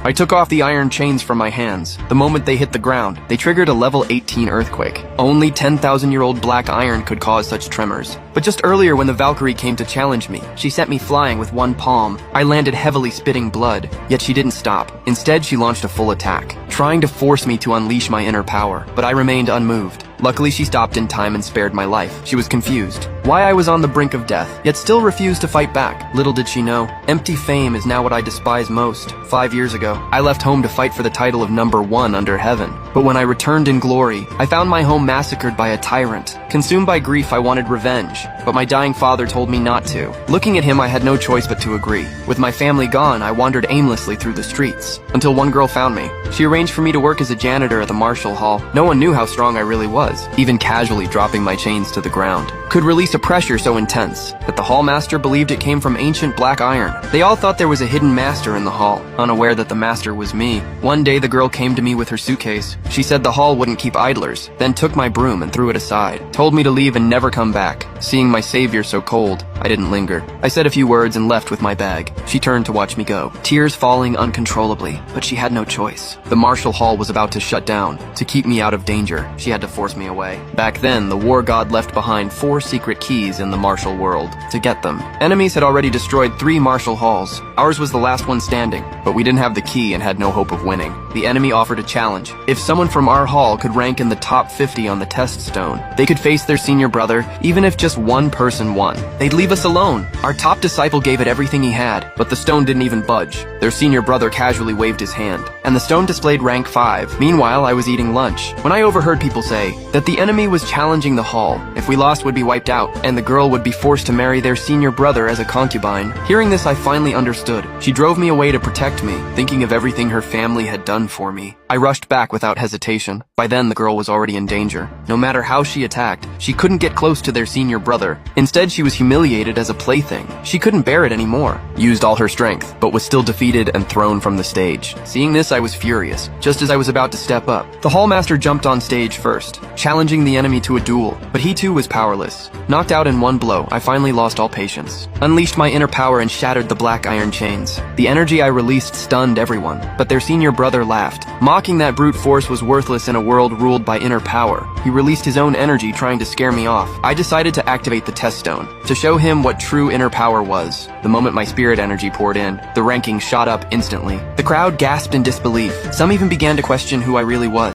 I took off the iron chains from my hands. The moment they hit the ground, they triggered a level 18 earthquake. Only 10,000-year-old black iron could cause such tremors. But just earlier when the Valkyrie came to challenge me, she sent me flying with one palm. I landed heavily spitting blood, yet she didn't stop. Instead, she launched a full attack, trying to force me to unleash my inner power, but I remained unmoved. Luckily, she stopped in time and spared my life. She was confused why I was on the brink of death, yet still refused to fight back. Little did she know, empty fame is now what I despise most. 5 years ago, I left home to fight for the title of #1 under heaven. But when I returned in glory, I found my home massacred by a tyrant. Consumed by grief, I wanted revenge, but my dying father told me not to. Looking at him, I had no choice but to agree. With my family gone, I wandered aimlessly through the streets, until one girl found me. She arranged for me to work as a janitor at the Marshall Hall. No one knew how strong I really was, even casually dropping my chains to the ground could release a pressure so intense that the hall master believed it came from ancient black iron. They all thought there was a hidden master in the hall, unaware that the master was me. One day the girl came to me with her suitcase. She said the hall wouldn't keep idlers, then took my broom and threw it aside, told me to leave and never come back. Seeing my savior so cold, I didn't linger. I said a few words and left with my bag. She turned to watch me go, tears falling uncontrollably, but she had no choice. The Marshall Hall was about to shut down. To keep me out of danger, she had to force me away. Back then, the war god left behind 4 secret keys in the Marshall world. To get them, enemies had already destroyed 3 Marshall Halls. Ours was the last one standing, but we didn't have the key and had no hope of winning. The enemy offered a challenge. If someone from our hall could rank in the top 50 on the test stone, they could face their senior brother, even if just one person won. They'd leave us alone. Our top disciple gave it everything he had, but the stone didn't even budge. Their senior brother casually waved his hand, and the stone displayed rank 5. Meanwhile, I was eating lunch when I overheard people say that the enemy was challenging the hall. If we lost, we'd be wiped out, and the girl would be forced to marry their senior brother as a concubine. Hearing this, I finally understood. She drove me away to protect me, thinking of everything her family had done for me. I rushed back without hesitation. By then, the girl was already in danger. No matter how she attacked, she couldn't get close to their senior brother. Instead, she was humiliated as a plaything. She couldn't bear it anymore. Used all her strength, but was still defeated and thrown from the stage. Seeing this, I was furious. Just as I was about to step up, the hallmaster jumped on stage first, challenging the enemy to a duel, but he too was powerless. Knocked out in one blow, I finally lost all patience. Unleashed my inner power and shattered the black iron chains. The energy I released stunned everyone, but their senior brother laughed. Mocking that brute force was worthless in a world ruled by inner power. He released his own energy trying to scare me off. I decided to activate the test stone, to show him what true inner power was. The moment my spirit energy poured in, the ranking shot up instantly. The crowd gasped in disbelief. Some even began to question who I really was.